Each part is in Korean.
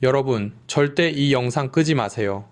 여러분, 절대 이 영상 끄지 마세요.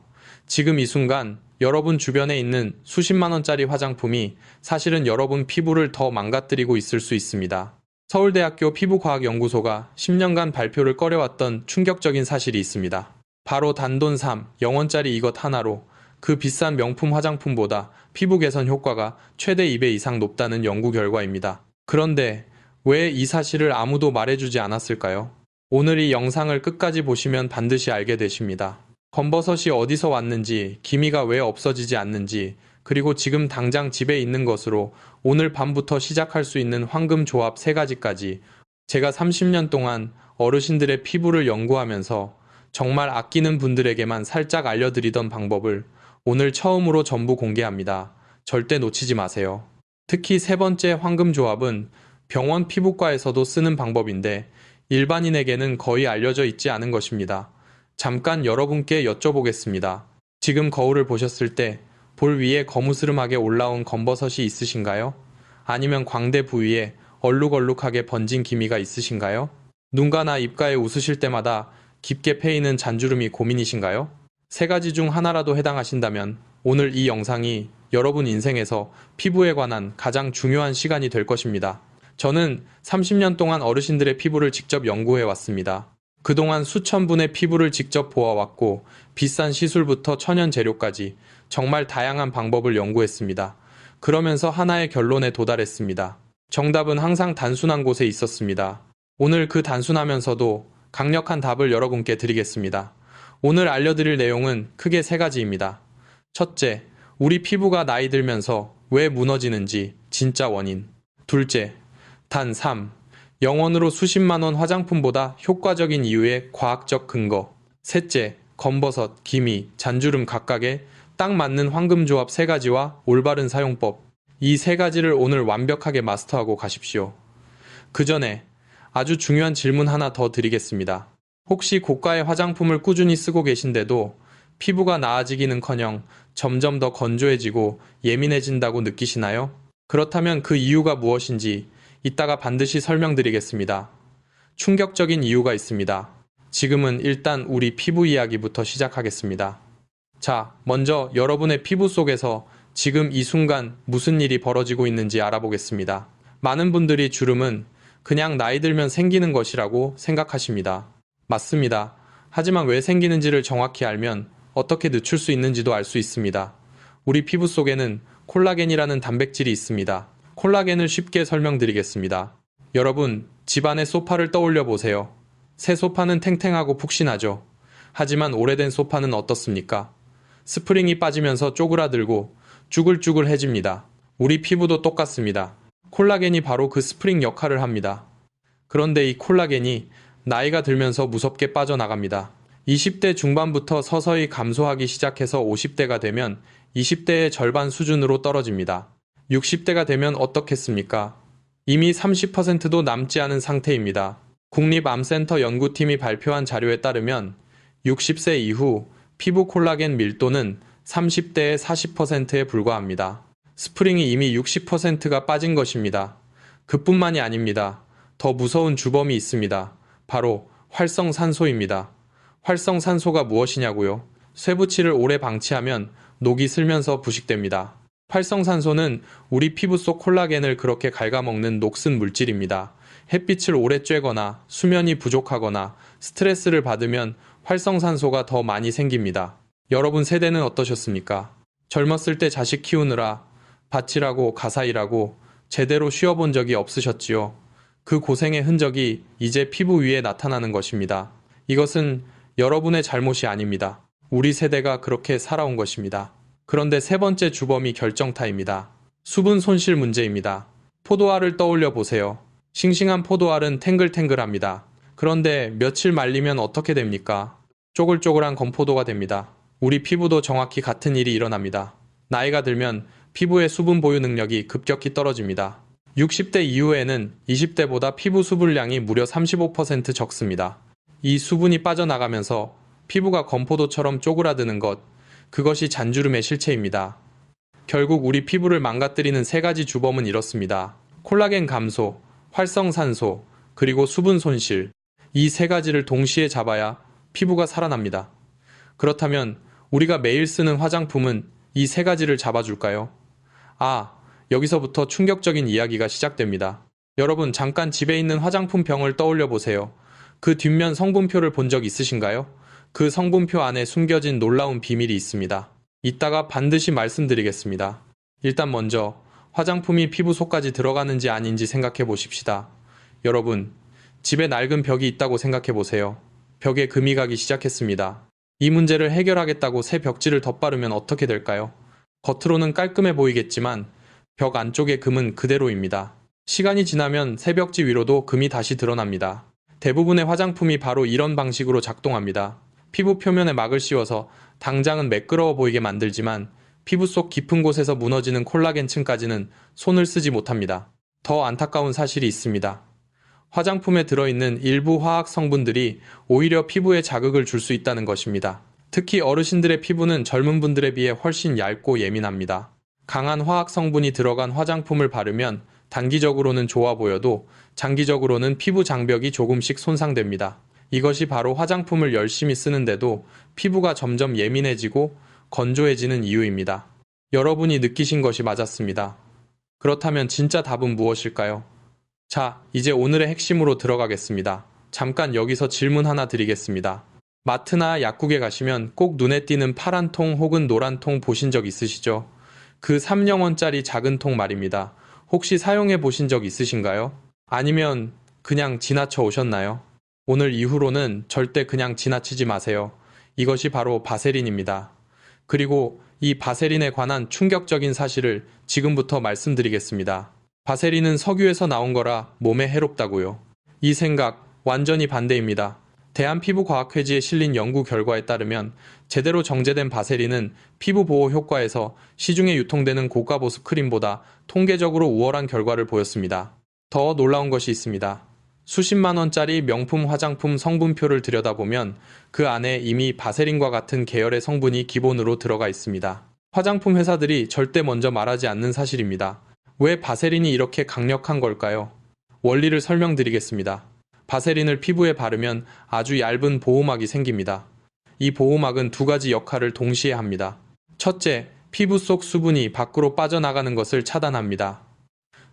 지금 이 순간 여러분 주변에 있는 수십만 원짜리 화장품이 사실은 여러분 피부를 더 망가뜨리고 있을 수 있습니다. 서울대학교 피부과학연구소가 10년간 발표를 꺼려왔던 충격적인 사실이 있습니다. 바로 단돈 3, 0원짜리 이것 하나로 그 비싼 명품 화장품보다 피부 개선 효과가 최대 2배 이상 높다는 연구 결과입니다. 그런데 왜 이 사실을 아무도 말해주지 않았을까요? 오늘 이 영상을 끝까지 보시면 반드시 알게 되십니다. 검버섯이 어디서 왔는지, 기미가 왜 없어지지 않는지, 그리고 지금 당장 집에 있는 것으로 오늘 밤부터 시작할 수 있는 황금 조합 3가지까지 제가 30년 동안 어르신들의 피부를 연구하면서 정말 아끼는 분들에게만 살짝 알려드리던 방법을 오늘 처음으로 전부 공개합니다. 절대 놓치지 마세요. 특히 3번째 황금 조합은 병원 피부과에서도 쓰는 방법인데 일반인에게는 거의 알려져 있지 않은 것입니다. 잠깐 여러분께 여쭤보겠습니다. 지금 거울을 보셨을 때 볼 위에 거무스름하게 올라온 검버섯이 있으신가요? 아니면 광대 부위에 얼룩얼룩하게 번진 기미가 있으신가요? 눈가나 입가에 웃으실 때마다 깊게 패이는 잔주름이 고민이신가요? 3가지 중 하나라도 해당하신다면 오늘 이 영상이 여러분 인생에서 피부에 관한 가장 중요한 시간이 될 것입니다. 저는 30년 동안 어르신들의 피부를 직접 연구해 왔습니다. 그동안 수천 분의 피부를 직접 보아왔고 비싼 시술부터 천연 재료까지 정말 다양한 방법을 연구했습니다. 그러면서 하나의 결론에 도달했습니다. 정답은 항상 단순한 곳에 있었습니다. 오늘 그 단순하면서도 강력한 답을 여러분께 드리겠습니다. 오늘 알려드릴 내용은 크게 3가지입니다. 첫째, 우리 피부가 나이 들면서 왜 무너지는지 진짜 원인. 둘째, 단 3. 0원으로 수십만 원 화장품보다 효과적인 이유의 과학적 근거. 셋째, 검버섯, 기미, 잔주름 각각에 딱 맞는 황금 조합 3가지와 올바른 사용법. 이 3가지를 오늘 완벽하게 마스터하고 가십시오. 그 전에 아주 중요한 질문 하나 더 드리겠습니다. 혹시 고가의 화장품을 꾸준히 쓰고 계신데도 피부가 나아지기는커녕 점점 더 건조해지고 예민해진다고 느끼시나요? 그렇다면 그 이유가 무엇인지 이따가 반드시 설명드리겠습니다. 충격적인 이유가 있습니다. 지금은 일단 우리 피부 이야기부터 시작하겠습니다. 자, 먼저 여러분의 피부 속에서 지금 이 순간 무슨 일이 벌어지고 있는지 알아보겠습니다. 많은 분들이 주름은 그냥 나이 들면 생기는 것이라고 생각하십니다. 맞습니다. 하지만 왜 생기는지를 정확히 알면 어떻게 늦출 수 있는지도 알 수 있습니다. 우리 피부 속에는 콜라겐이라는 단백질이 있습니다. 콜라겐을 쉽게 설명드리겠습니다. 여러분, 집안의 소파를 떠올려 보세요. 새 소파는 탱탱하고 푹신하죠. 하지만 오래된 소파는 어떻습니까? 스프링이 빠지면서 쪼그라들고 쭈글쭈글해집니다. 우리 피부도 똑같습니다. 콜라겐이 바로 그 스프링 역할을 합니다. 그런데 이 콜라겐이 나이가 들면서 무섭게 빠져나갑니다. 20대 중반부터 서서히 감소하기 시작해서 50대가 되면 20대의 절반 수준으로 떨어집니다. 60대가 되면 어떻겠습니까? 이미 30%도 남지 않은 상태입니다. 국립암센터 연구팀이 발표한 자료에 따르면 60세 이후 피부 콜라겐 밀도는 30대의 40%에 불과합니다. 스프링이 이미 60%가 빠진 것입니다. 그뿐만이 아닙니다. 더 무서운 주범이 있습니다. 바로 활성산소입니다. 활성산소가 무엇이냐고요? 쇠붙이를 오래 방치하면 녹이 슬면서 부식됩니다. 활성산소는 우리 피부 속 콜라겐을 그렇게 갉아먹는 녹슨 물질입니다. 햇빛을 오래 쬐거나 수면이 부족하거나 스트레스를 받으면 활성산소가 더 많이 생깁니다. 여러분 세대는 어떠셨습니까? 젊었을 때 자식 키우느라 밭일하고 가사일하고 제대로 쉬어본 적이 없으셨지요? 그 고생의 흔적이 이제 피부 위에 나타나는 것입니다. 이것은 여러분의 잘못이 아닙니다. 우리 세대가 그렇게 살아온 것입니다. 그런데 3번째 주범이 결정타입니다. 수분 손실 문제입니다. 포도알을 떠올려 보세요. 싱싱한 포도알은 탱글탱글합니다. 그런데 며칠 말리면 어떻게 됩니까? 쪼글쪼글한 건포도가 됩니다. 우리 피부도 정확히 같은 일이 일어납니다. 나이가 들면 피부의 수분 보유 능력이 급격히 떨어집니다. 60대 이후에는 20대보다 피부 수분량이 무려 35% 적습니다. 이 수분이 빠져나가면서 피부가 건포도처럼 쪼그라드는 것, 그것이 잔주름의 실체입니다. 결국 우리 피부를 망가뜨리는 3가지 주범은 이렇습니다. 콜라겐 감소, 활성산소, 그리고 수분 손실. 이 3가지를 동시에 잡아야 피부가 살아납니다. 그렇다면 우리가 매일 쓰는 화장품은 이 세 가지를 잡아줄까요? 아, 여기서부터 충격적인 이야기가 시작됩니다. 여러분, 잠깐 집에 있는 화장품 병을 떠올려 보세요. 그 뒷면 성분표를 본 적 있으신가요? 그 성분표 안에 숨겨진 놀라운 비밀이 있습니다. 이따가 반드시 말씀드리겠습니다. 일단 먼저 화장품이 피부 속까지 들어가는지 아닌지 생각해 보십시다. 여러분, 집에 낡은 벽이 있다고 생각해 보세요. 벽에 금이 가기 시작했습니다. 이 문제를 해결하겠다고 새 벽지를 덧바르면 어떻게 될까요? 겉으로는 깔끔해 보이겠지만 벽 안쪽의 금은 그대로입니다. 시간이 지나면 새 벽지 위로도 금이 다시 드러납니다. 대부분의 화장품이 바로 이런 방식으로 작동합니다. 피부 표면에 막을 씌워서 당장은 매끄러워 보이게 만들지만 피부 속 깊은 곳에서 무너지는 콜라겐층까지는 손을 쓰지 못합니다. 더 안타까운 사실이 있습니다. 화장품에 들어있는 일부 화학 성분들이 오히려 피부에 자극을 줄 수 있다는 것입니다. 특히 어르신들의 피부는 젊은 분들에 비해 훨씬 얇고 예민합니다. 강한 화학 성분이 들어간 화장품을 바르면 단기적으로는 좋아 보여도 장기적으로는 피부 장벽이 조금씩 손상됩니다. 이것이 바로 화장품을 열심히 쓰는데도 피부가 점점 예민해지고 건조해지는 이유입니다. 여러분이 느끼신 것이 맞았습니다. 그렇다면 진짜 답은 무엇일까요? 자, 이제 오늘의 핵심으로 들어가겠습니다. 잠깐 여기서 질문 하나 드리겠습니다. 마트나 약국에 가시면 꼭 눈에 띄는 파란 통 혹은 노란 통 보신 적 있으시죠? 그 3영원짜리 작은 통 말입니다. 혹시 사용해 보신 적 있으신가요? 아니면 그냥 지나쳐 오셨나요? 오늘 이후로는 절대 그냥 지나치지 마세요. 이것이 바로 바세린입니다. 그리고 이 바세린에 관한 충격적인 사실을 지금부터 말씀드리겠습니다. 바세린은 석유에서 나온 거라 몸에 해롭다고요. 이 생각 완전히 반대입니다. 대한피부과학회지에 실린 연구 결과에 따르면 제대로 정제된 바세린은 피부 보호 효과에서 시중에 유통되는 고가 보습 크림보다 통계적으로 우월한 결과를 보였습니다. 더 놀라운 것이 있습니다. 수십만 원짜리 명품 화장품 성분표를 들여다보면 그 안에 이미 바세린과 같은 계열의 성분이 기본으로 들어가 있습니다. 화장품 회사들이 절대 먼저 말하지 않는 사실입니다. 왜 바세린이 이렇게 강력한 걸까요? 원리를 설명드리겠습니다. 바세린을 피부에 바르면 아주 얇은 보호막이 생깁니다. 이 보호막은 두 가지 역할을 동시에 합니다. 첫째, 피부 속 수분이 밖으로 빠져나가는 것을 차단합니다.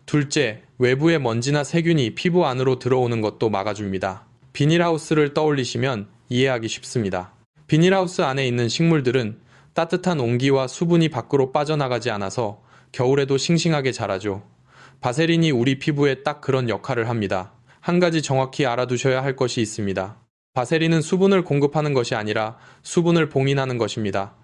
둘째, 외부의 먼지나 세균이 피부 안으로 들어오는 것도 막아줍니다. 비닐하우스를 떠올리시면 이해하기 쉽습니다. 비닐하우스 안에 있는 식물들은 따뜻한 온기와 수분이 밖으로 빠져나가지 않아서 겨울에도 싱싱하게 자라죠. 바세린이 우리 피부에 딱 그런 역할을 합니다. 한 가지 정확히 알아두셔야 할 것이 있습니다. 바세린은 수분을 공급하는 것이 아니라 수분을 봉인하는 것입니다.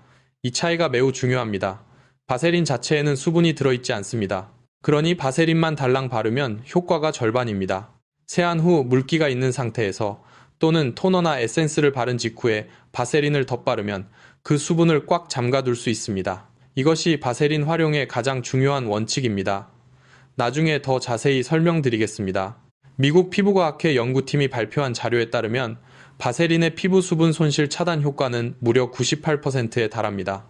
이 차이가 매우 중요합니다. 바세린 자체에는 수분이 들어있지 않습니다. 그러니 바세린만 달랑 바르면 효과가 절반입니다. 세안 후 물기가 있는 상태에서 또는 토너나 에센스를 바른 직후에 바세린을 덧바르면 그 수분을 꽉 잠가둘 수 있습니다. 이것이 바세린 활용의 가장 중요한 원칙입니다. 나중에 더 자세히 설명드리겠습니다. 미국 피부과학회 연구팀이 발표한 자료에 따르면 바세린의 피부 수분 손실 차단 효과는 무려 98%에 달합니다.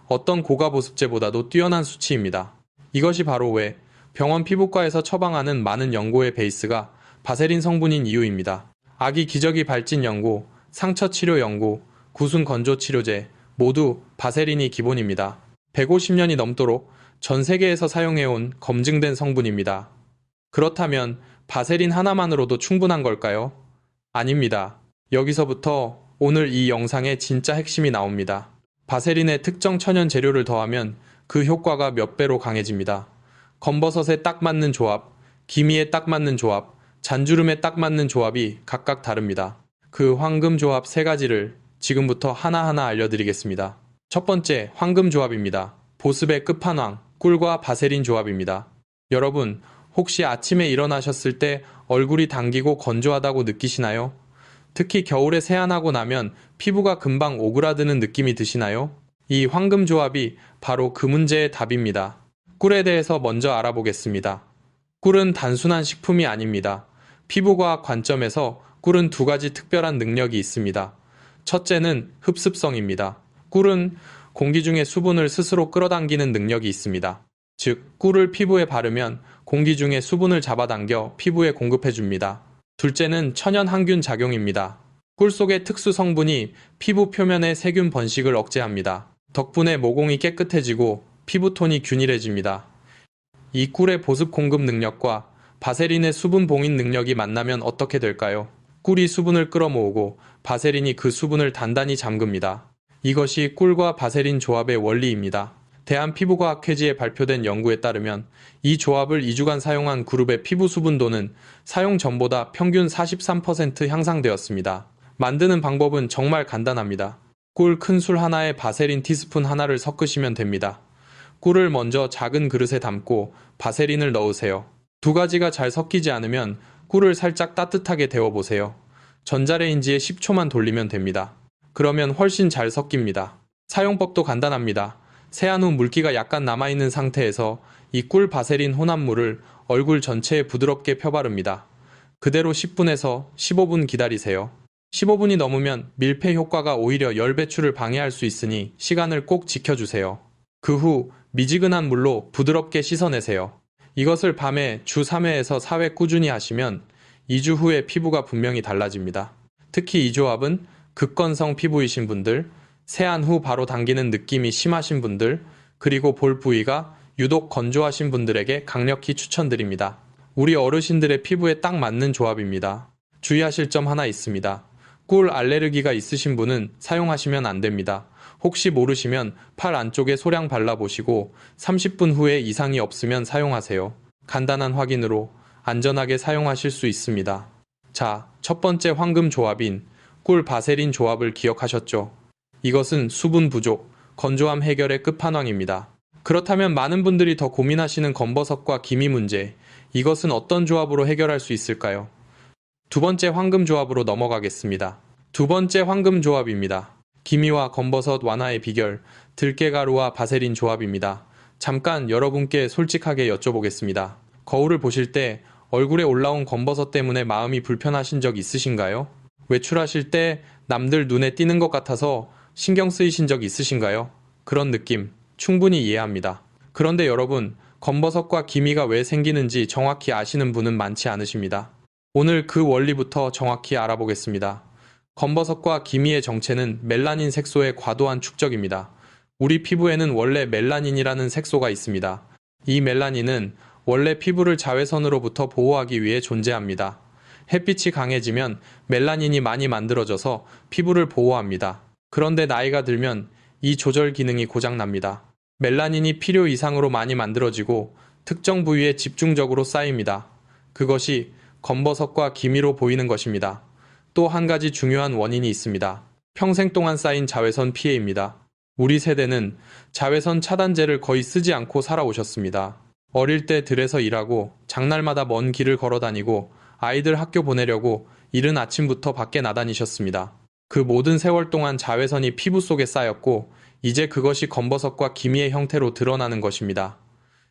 어떤 고가 보습제보다도 뛰어난 수치입니다. 이것이 바로 왜 병원 피부과에서 처방하는 많은 연고의 베이스가 바세린 성분인 이유입니다. 아기 기저귀 발진 연고, 상처 치료 연고, 구순 건조 치료제 모두 바세린이 기본입니다. 150년이 넘도록 전 세계에서 사용해온 검증된 성분입니다. 그렇다면 바세린 하나만으로도 충분한 걸까요? 아닙니다. 여기서부터 오늘 이 영상의 진짜 핵심이 나옵니다. 바세린에 특정 천연 재료를 더하면 그 효과가 몇 배로 강해집니다. 검버섯에 딱 맞는 조합, 기미에 딱 맞는 조합, 잔주름에 딱 맞는 조합이 각각 다릅니다. 그 황금 조합 세 가지를 지금부터 하나하나 알려드리겠습니다. 첫 번째, 황금 조합입니다. 보습의 끝판왕, 꿀과 바세린 조합입니다. 여러분, 혹시 아침에 일어나셨을 때 얼굴이 당기고 건조하다고 느끼시나요? 특히 겨울에 세안하고 나면 피부가 금방 오그라드는 느낌이 드시나요? 이 황금 조합이 바로 그 문제의 답입니다. 꿀에 대해서 먼저 알아보겠습니다. 꿀은 단순한 식품이 아닙니다. 피부과학 관점에서 꿀은 두 가지 특별한 능력이 있습니다. 첫째는 흡습성입니다. 꿀은 공기 중의 수분을 스스로 끌어당기는 능력이 있습니다. 즉, 꿀을 피부에 바르면 공기 중의 수분을 잡아당겨 피부에 공급해줍니다. 둘째는 천연 항균 작용입니다. 꿀 속의 특수 성분이 피부 표면의 세균 번식을 억제합니다. 덕분에 모공이 깨끗해지고 피부톤이 균일해집니다. 이 꿀의 보습 공급 능력과 바세린의 수분 봉인 능력이 만나면 어떻게 될까요? 꿀이 수분을 끌어모으고 바세린이 그 수분을 단단히 잠깁니다. 이것이 꿀과 바세린 조합의 원리입니다. 대한피부과학회지에 발표된 연구에 따르면 이 조합을 2주간 사용한 그룹의 피부 수분도는 사용 전보다 평균 43% 향상되었습니다. 만드는 방법은 정말 간단합니다. 꿀 큰 술 하나에 바세린 티스푼 하나를 섞으시면 됩니다. 꿀을 먼저 작은 그릇에 담고 바세린을 넣으세요. 두 가지가 잘 섞이지 않으면 꿀을 살짝 따뜻하게 데워보세요. 전자레인지에 10초만 돌리면 됩니다. 그러면 훨씬 잘 섞입니다. 사용법도 간단합니다. 세안 후 물기가 약간 남아있는 상태에서 이 꿀 바세린 혼합물을 얼굴 전체에 부드럽게 펴바릅니다. 그대로 10분에서 15분 기다리세요. 15분이 넘으면 밀폐 효과가 오히려 열 배출을 방해할 수 있으니 시간을 꼭 지켜주세요. 그 후 미지근한 물로 부드럽게 씻어내세요. 이것을 밤에 주 3회에서 4회 꾸준히 하시면 2주 후에 피부가 분명히 달라집니다. 특히 이 조합은 극건성 피부이신 분들, 세안 후 바로 당기는 느낌이 심하신 분들, 그리고 볼 부위가 유독 건조하신 분들에게 강력히 추천드립니다. 우리 어르신들의 피부에 딱 맞는 조합입니다. 주의하실 점 하나 있습니다. 꿀 알레르기가 있으신 분은 사용하시면 안 됩니다. 혹시 모르시면 팔 안쪽에 소량 발라보시고 30분 후에 이상이 없으면 사용하세요. 간단한 확인으로 안전하게 사용하실 수 있습니다. 자, 첫 번째 황금 조합인 꿀 바세린 조합을 기억하셨죠? 이것은 수분 부족, 건조함 해결의 끝판왕입니다. 그렇다면 많은 분들이 더 고민하시는 검버섯과 기미 문제, 이것은 어떤 조합으로 해결할 수 있을까요? 두 번째 황금 조합으로 넘어가겠습니다. 두 번째 황금 조합입니다. 기미와 검버섯 완화의 비결, 들깨가루와 바세린 조합입니다. 잠깐 여러분께 솔직하게 여쭤보겠습니다. 거울을 보실 때 얼굴에 올라온 검버섯 때문에 마음이 불편하신 적 있으신가요? 외출하실 때 남들 눈에 띄는 것 같아서 신경 쓰이신 적 있으신가요? 그런 느낌 충분히 이해합니다. 그런데 여러분, 검버섯과 기미가 왜 생기는지 정확히 아시는 분은 많지 않으십니다. 오늘 그 원리부터 정확히 알아보겠습니다. 검버섯과 기미의 정체는 멜라닌 색소의 과도한 축적입니다. 우리 피부에는 원래 멜라닌이라는 색소가 있습니다. 이 멜라닌은 원래 피부를 자외선으로부터 보호하기 위해 존재합니다. 햇빛이 강해지면 멜라닌이 많이 만들어져서 피부를 보호합니다. 그런데 나이가 들면 이 조절 기능이 고장납니다. 멜라닌이 필요 이상으로 많이 만들어지고 특정 부위에 집중적으로 쌓입니다. 그것이 검버섯과 기미로 보이는 것입니다. 또 한 가지 중요한 원인이 있습니다. 평생 동안 쌓인 자외선 피해입니다. 우리 세대는 자외선 차단제를 거의 쓰지 않고 살아오셨습니다. 어릴 때 들에서 일하고 장날마다 먼 길을 걸어 다니고 아이들 학교 보내려고 이른 아침부터 밖에 나다니셨습니다. 그 모든 세월 동안 자외선이 피부 속에 쌓였고 이제 그것이 검버섯과 기미의 형태로 드러나는 것입니다.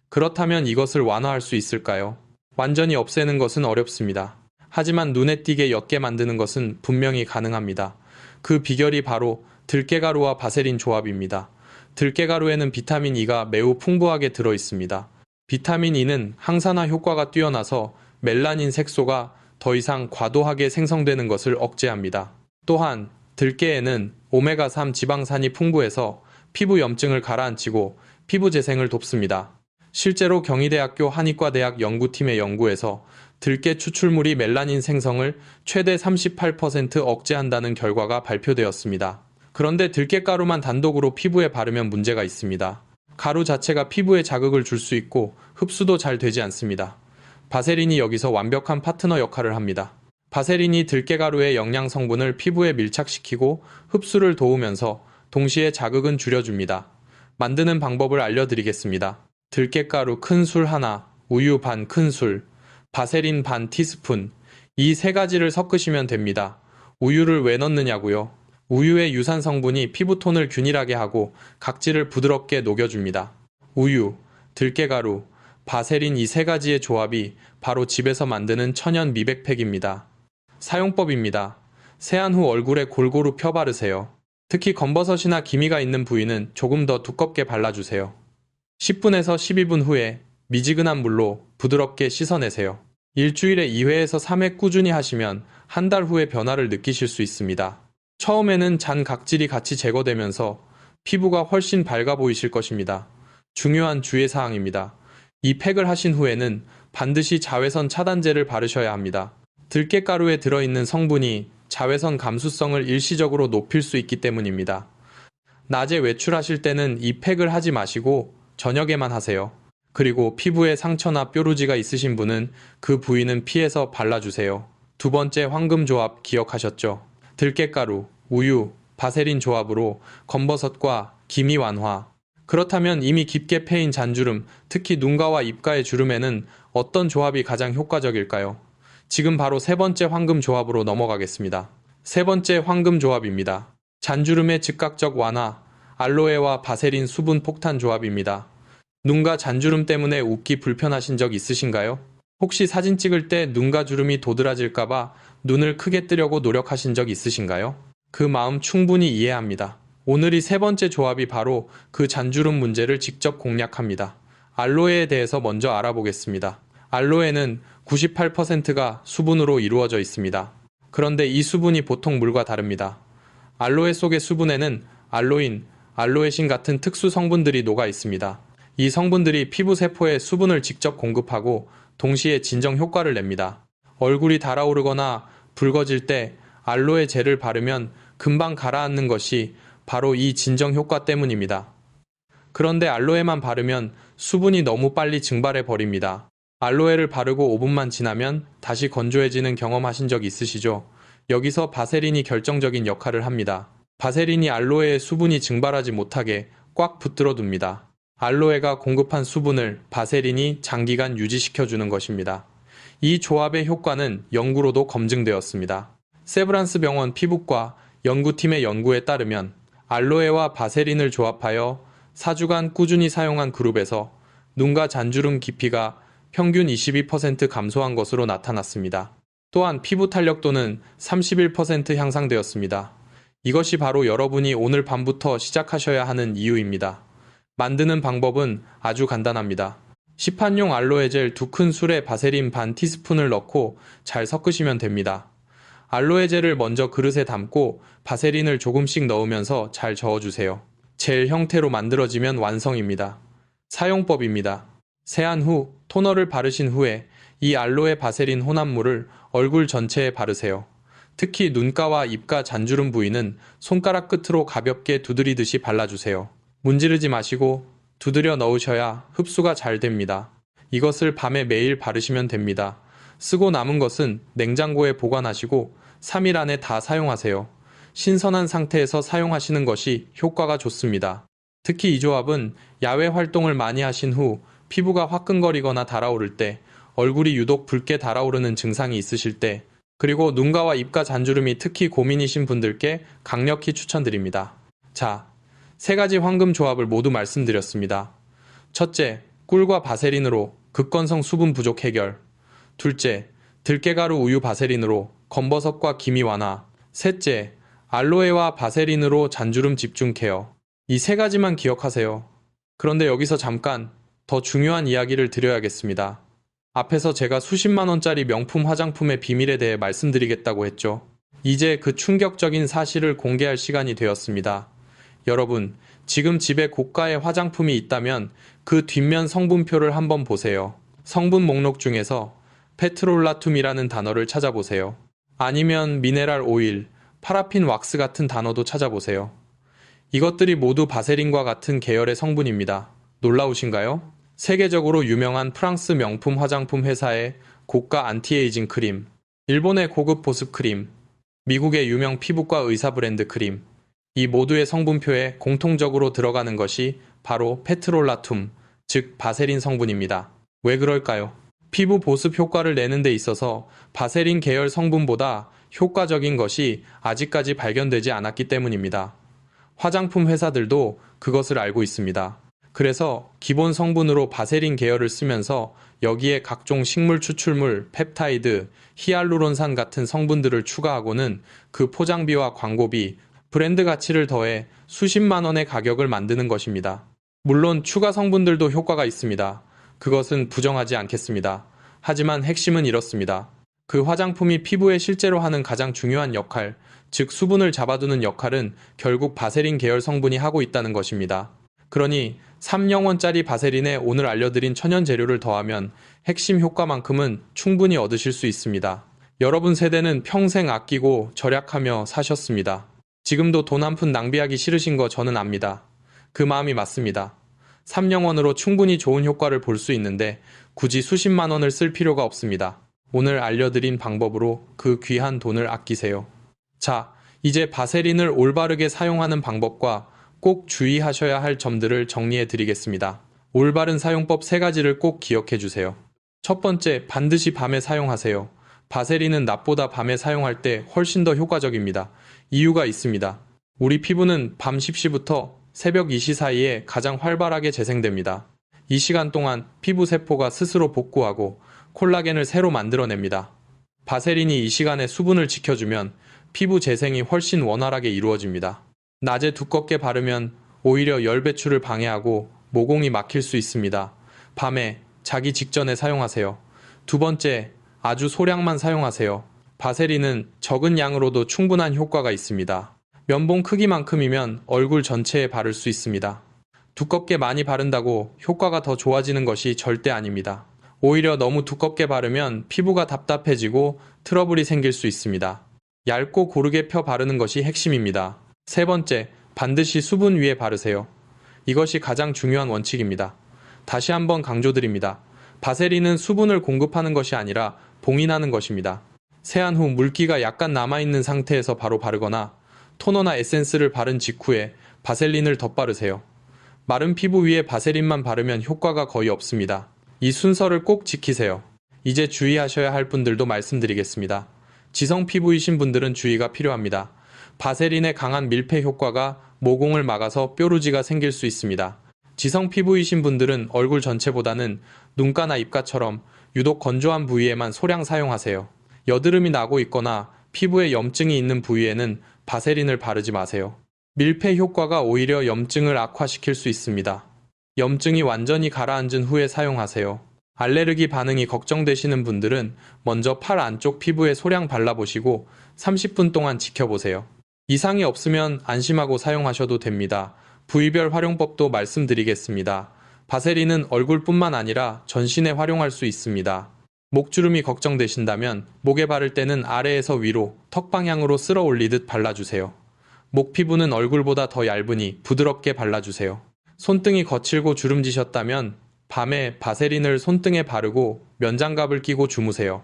그렇다면 이것을 완화할 수 있을까요? 완전히 없애는 것은 어렵습니다. 하지만 눈에 띄게 옅게 만드는 것은 분명히 가능합니다. 그 비결이 바로 들깨가루와 바세린 조합입니다. 들깨가루에는 비타민 E가 매우 풍부하게 들어 있습니다. 비타민 E는 항산화 효과가 뛰어나서 멜라닌 색소가 더 이상 과도하게 생성되는 것을 억제합니다. 또한 들깨에는 오메가3 지방산이 풍부해서 피부 염증을 가라앉히고 피부 재생을 돕습니다. 실제로 경희대학교 한의과대학 연구팀의 연구에서 들깨 추출물이 멜라닌 생성을 최대 38% 억제한다는 결과가 발표되었습니다. 그런데 들깨가루만 단독으로 피부에 바르면 문제가 있습니다. 가루 자체가 피부에 자극을 줄 수 있고 흡수도 잘 되지 않습니다. 바세린이 여기서 완벽한 파트너 역할을 합니다. 바세린이 들깨가루의 영양 성분을 피부에 밀착시키고 흡수를 도우면서 동시에 자극은 줄여줍니다. 만드는 방법을 알려드리겠습니다. 들깨가루 큰 술 하나, 우유 반 큰술, 바세린 반 티스푼, 이 세 가지를 섞으시면 됩니다. 우유를 왜 넣느냐고요? 우유의 유산 성분이 피부톤을 균일하게 하고 각질을 부드럽게 녹여줍니다. 우유, 들깨가루, 바세린 이 세 가지의 조합이 바로 집에서 만드는 천연 미백팩입니다. 사용법입니다. 세안 후 얼굴에 골고루 펴바르세요. 특히 검버섯이나 기미가 있는 부위는 조금 더 두껍게 발라주세요. 10분에서 12분 후에 미지근한 물로 부드럽게 씻어내세요. 일주일에 2회에서 3회 꾸준히 하시면 한 달 후에 변화를 느끼실 수 있습니다. 처음에는 잔 각질이 같이 제거되면서 피부가 훨씬 밝아 보이실 것입니다. 중요한 주의사항입니다. 이 팩을 하신 후에는 반드시 자외선 차단제를 바르셔야 합니다. 들깨가루에 들어있는 성분이 자외선 감수성을 일시적으로 높일 수 있기 때문입니다. 낮에 외출하실 때는 이 팩을 하지 마시고 저녁에만 하세요. 그리고 피부에 상처나 뾰루지가 있으신 분은 그 부위는 피해서 발라주세요. 두 번째 황금조합 기억하셨죠? 들깨가루, 우유, 바세린 조합으로 검버섯과 기미 완화. 그렇다면 이미 깊게 패인 잔주름, 특히 눈가와 입가의 주름에는 어떤 조합이 가장 효과적일까요? 지금 바로 세 번째 황금 조합으로 넘어가겠습니다. 세 번째 황금 조합입니다. 잔주름의 즉각적 완화, 알로에와 바세린 수분 폭탄 조합입니다. 눈가 잔주름 때문에 웃기 불편하신 적 있으신가요? 혹시 사진 찍을 때 눈가 주름이 도드라질까봐 눈을 크게 뜨려고 노력하신 적 있으신가요? 그 마음 충분히 이해합니다. 오늘이 세 번째 조합이 바로 그 잔주름 문제를 직접 공략합니다. 알로에에 대해서 먼저 알아보겠습니다. 알로에는 98%가 수분으로 이루어져 있습니다. 그런데 이 수분이 보통 물과 다릅니다. 알로에 속의 수분에는 알로인, 알로에신 같은 특수 성분들이 녹아 있습니다. 이 성분들이 피부 세포에 수분을 직접 공급하고 동시에 진정 효과를 냅니다. 얼굴이 달아오르거나 붉어질 때 알로에 젤을 바르면 금방 가라앉는 것이 바로 이 진정 효과 때문입니다. 그런데 알로에만 바르면 수분이 너무 빨리 증발해 버립니다. 알로에를 바르고 5분만 지나면 다시 건조해지는 경험하신 적 있으시죠? 여기서 바세린이 결정적인 역할을 합니다. 바세린이 알로에의 수분이 증발하지 못하게 꽉 붙들어 둡니다. 알로에가 공급한 수분을 바세린이 장기간 유지시켜주는 것입니다. 이 조합의 효과는 연구로도 검증되었습니다. 세브란스 병원 피부과 연구팀의 연구에 따르면 알로에와 바세린을 조합하여 4주간 꾸준히 사용한 그룹에서 눈가 잔주름 깊이가 평균 22% 감소한 것으로 나타났습니다. 또한 피부 탄력도는 31% 향상되었습니다. 이것이 바로 여러분이 오늘 밤부터 시작하셔야 하는 이유입니다. 만드는 방법은 아주 간단합니다. 시판용 알로에 젤 2큰 술에 바세린 반 티스푼을 넣고 잘 섞으시면 됩니다. 알로에 젤을 먼저 그릇에 담고 바세린을 조금씩 넣으면서 잘 저어주세요. 젤 형태로 만들어지면 완성입니다. 사용법입니다. 세안 후 토너를 바르신 후에 이 알로에 바세린 혼합물을 얼굴 전체에 바르세요. 특히 눈가와 입가 잔주름 부위는 손가락 끝으로 가볍게 두드리듯이 발라주세요. 문지르지 마시고 두드려 넣으셔야 흡수가 잘 됩니다. 이것을 밤에 매일 바르시면 됩니다. 쓰고 남은 것은 냉장고에 보관하시고 3일 안에 다 사용하세요. 신선한 상태에서 사용하시는 것이 효과가 좋습니다. 특히 이 조합은 야외 활동을 많이 하신 후 피부가 화끈거리거나 달아오를 때, 얼굴이 유독 붉게 달아오르는 증상이 있으실 때, 그리고 눈가와 입가 잔주름이 특히 고민이신 분들께 강력히 추천드립니다. 자, 세 가지 황금 조합을 모두 말씀드렸습니다. 첫째, 꿀과 바세린으로 극건성 수분 부족 해결. 둘째, 들깨가루 우유 바세린으로 검버섯과 기미 완화. 셋째, 알로에와 바세린으로 잔주름 집중 케어. 이 세 가지만 기억하세요. 그런데 여기서 잠깐 더 중요한 이야기를 드려야겠습니다. 앞에서 제가 수십만 원짜리 명품 화장품의 비밀에 대해 말씀드리겠다고 했죠. 이제 그 충격적인 사실을 공개할 시간이 되었습니다. 여러분, 지금 집에 고가의 화장품이 있다면 그 뒷면 성분표를 한번 보세요. 성분 목록 중에서 페트롤라툼이라는 단어를 찾아보세요. 아니면 미네랄 오일, 파라핀 왁스 같은 단어도 찾아보세요. 이것들이 모두 바세린과 같은 계열의 성분입니다. 놀라우신가요? 세계적으로 유명한 프랑스 명품 화장품 회사의 고가 안티에이징 크림, 일본의 고급 보습 크림, 미국의 유명 피부과 의사 브랜드 크림, 이 모두의 성분표에 공통적으로 들어가는 것이 바로 페트롤라툼, 즉 바세린 성분입니다. 왜 그럴까요? 피부 보습 효과를 내는 데 있어서 바세린 계열 성분보다 효과적인 것이 아직까지 발견되지 않았기 때문입니다. 화장품 회사들도 그것을 알고 있습니다. 그래서 기본 성분으로 바세린 계열을 쓰면서 여기에 각종 식물 추출물, 펩타이드, 히알루론산 같은 성분들을 추가하고는 그 포장비와 광고비, 브랜드 가치를 더해 수십만 원의 가격을 만드는 것입니다. 물론 추가 성분들도 효과가 있습니다. 그것은 부정하지 않겠습니다. 하지만 핵심은 이렇습니다. 그 화장품이 피부에 실제로 하는 가장 중요한 역할, 즉 수분을 잡아두는 역할은 결국 바세린 계열 성분이 하고 있다는 것입니다. 그러니 3영원짜리 바세린에 오늘 알려드린 천연 재료를 더하면 핵심 효과만큼은 충분히 얻으실 수 있습니다. 여러분 세대는 평생 아끼고 절약하며 사셨습니다. 지금도 돈 한 푼 낭비하기 싫으신 거 저는 압니다. 그 마음이 맞습니다. 3영원으로 충분히 좋은 효과를 볼 수 있는데 굳이 수십만 원을 쓸 필요가 없습니다. 오늘 알려드린 방법으로 그 귀한 돈을 아끼세요. 자, 이제 바세린을 올바르게 사용하는 방법과 꼭 주의하셔야 할 점들을 정리해 드리겠습니다. 올바른 사용법 3가지를 꼭 기억해 주세요. 첫 번째, 반드시 밤에 사용하세요. 바세린은 낮보다 밤에 사용할 때 훨씬 더 효과적입니다. 이유가 있습니다. 우리 피부는 밤 10시부터 새벽 2시 사이에 가장 활발하게 재생됩니다. 이 시간 동안 피부 세포가 스스로 복구하고 콜라겐을 새로 만들어냅니다. 바세린이 이 시간에 수분을 지켜주면 피부 재생이 훨씬 원활하게 이루어집니다. 낮에 두껍게 바르면 오히려 열 배출을 방해하고 모공이 막힐 수 있습니다. 밤에 자기 직전에 사용하세요. 두 번째, 아주 소량만 사용하세요. 바세린은 적은 양으로도 충분한 효과가 있습니다. 면봉 크기만큼이면 얼굴 전체에 바를 수 있습니다. 두껍게 많이 바른다고 효과가 더 좋아지는 것이 절대 아닙니다. 오히려 너무 두껍게 바르면 피부가 답답해지고 트러블이 생길 수 있습니다. 얇고 고르게 펴 바르는 것이 핵심입니다. 세 번째, 반드시 수분 위에 바르세요. 이것이 가장 중요한 원칙입니다. 다시 한번 강조드립니다. 바세린은 수분을 공급하는 것이 아니라 봉인하는 것입니다. 세안 후 물기가 약간 남아있는 상태에서 바로 바르거나 토너나 에센스를 바른 직후에 바셀린을 덧바르세요. 마른 피부 위에 바세린만 바르면 효과가 거의 없습니다. 이 순서를 꼭 지키세요. 이제 주의하셔야 할 분들도 말씀드리겠습니다. 지성 피부이신 분들은 주의가 필요합니다. 바세린의 강한 밀폐 효과가 모공을 막아서 뾰루지가 생길 수 있습니다. 지성 피부이신 분들은 얼굴 전체보다는 눈가나 입가처럼 유독 건조한 부위에만 소량 사용하세요. 여드름이 나고 있거나 피부에 염증이 있는 부위에는 바세린을 바르지 마세요. 밀폐 효과가 오히려 염증을 악화시킬 수 있습니다. 염증이 완전히 가라앉은 후에 사용하세요. 알레르기 반응이 걱정되시는 분들은 먼저 팔 안쪽 피부에 소량 발라보시고 30분 동안 지켜보세요. 이상이 없으면 안심하고 사용하셔도 됩니다. 부위별 활용법도 말씀드리겠습니다. 바세린은 얼굴뿐만 아니라 전신에 활용할 수 있습니다. 목주름이 걱정되신다면 목에 바를 때는 아래에서 위로 턱 방향으로 쓸어 올리듯 발라주세요. 목 피부는 얼굴보다 더 얇으니 부드럽게 발라주세요. 손등이 거칠고 주름지셨다면 밤에 바세린을 손등에 바르고 면장갑을 끼고 주무세요.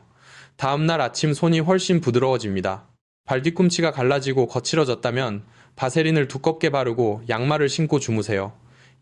다음날 아침 손이 훨씬 부드러워집니다. 발뒤꿈치가 갈라지고 거칠어졌다면 바세린을 두껍게 바르고 양말을 신고 주무세요.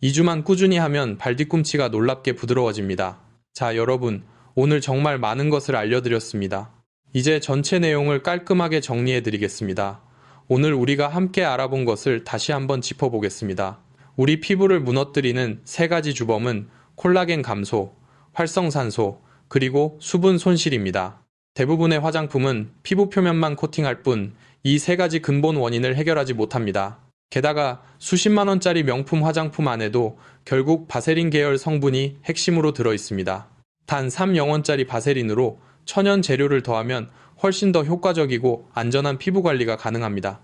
2주만 꾸준히 하면 발뒤꿈치가 놀랍게 부드러워집니다. 자, 여러분, 오늘 정말 많은 것을 알려드렸습니다. 이제 전체 내용을 깔끔하게 정리해드리겠습니다. 오늘 우리가 함께 알아본 것을 다시 한번 짚어보겠습니다. 우리 피부를 무너뜨리는 3가지 주범은 콜라겐 감소, 활성산소, 그리고 수분 손실입니다. 대부분의 화장품은 피부 표면만 코팅할 뿐 이 3가지 근본 원인을 해결하지 못합니다. 게다가 수십만 원짜리 명품 화장품 안에도 결국 바세린 계열 성분이 핵심으로 들어있습니다. 단 3영원짜리 바세린으로 천연 재료를 더하면 훨씬 더 효과적이고 안전한 피부 관리가 가능합니다.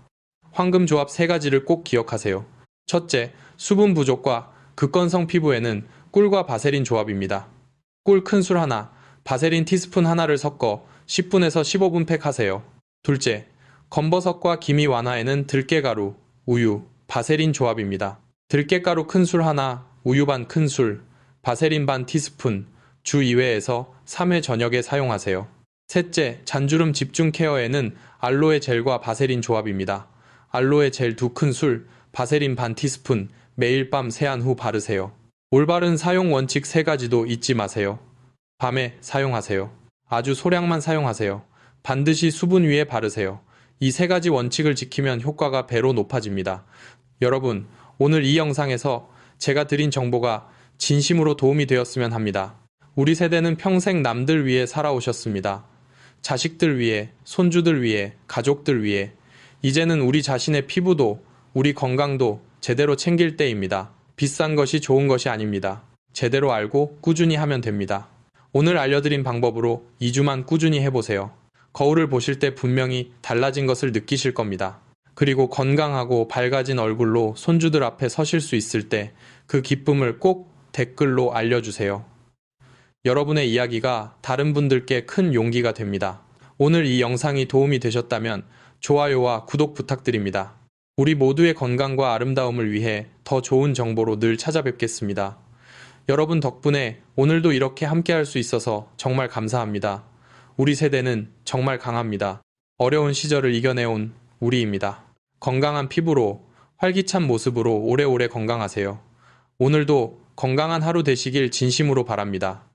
황금 조합 3가지를 꼭 기억하세요. 첫째, 수분 부족과 극건성 피부에는 꿀과 바세린 조합입니다. 꿀 큰술 하나, 바세린 티스푼 하나를 섞어 10분에서 15분 팩하세요. 둘째, 검버섯과 기미 완화에는 들깨가루, 우유, 바세린 조합입니다. 들깨가루 큰술 하나, 우유 반 큰술, 바세린 반 티스푼, 주 2회에서 3회 저녁에 사용하세요. 셋째, 잔주름 집중 케어에는 알로에 젤과 바세린 조합입니다. 알로에 젤 2큰술, 바세린 반 티스푼, 매일 밤 세안 후 바르세요. 올바른 사용 원칙 3가지도 잊지 마세요. 밤에 사용하세요. 아주 소량만 사용하세요. 반드시 수분 위에 바르세요. 이 3가지 원칙을 지키면 효과가 배로 높아집니다. 여러분, 오늘 이 영상에서 제가 드린 정보가 진심으로 도움이 되었으면 합니다. 우리 세대는 평생 남들 위해 살아오셨습니다. 자식들 위해, 손주들 위해, 가족들 위해. 이제는 우리 자신의 피부도, 우리 건강도 제대로 챙길 때입니다. 비싼 것이 좋은 것이 아닙니다. 제대로 알고 꾸준히 하면 됩니다. 오늘 알려드린 방법으로 2주만 꾸준히 해보세요. 거울을 보실 때 분명히 달라진 것을 느끼실 겁니다. 그리고 건강하고 밝아진 얼굴로 손주들 앞에 서실 수 있을 때 그 기쁨을 꼭 댓글로 알려주세요. 여러분의 이야기가 다른 분들께 큰 용기가 됩니다. 오늘 이 영상이 도움이 되셨다면 좋아요와 구독 부탁드립니다. 우리 모두의 건강과 아름다움을 위해 더 좋은 정보로 늘 찾아뵙겠습니다. 여러분 덕분에 오늘도 이렇게 함께할 수 있어서 정말 감사합니다. 우리 세대는 정말 강합니다. 어려운 시절을 이겨내온 우리입니다. 건강한 피부로 활기찬 모습으로 오래오래 건강하세요. 오늘도 건강한 하루 되시길 진심으로 바랍니다.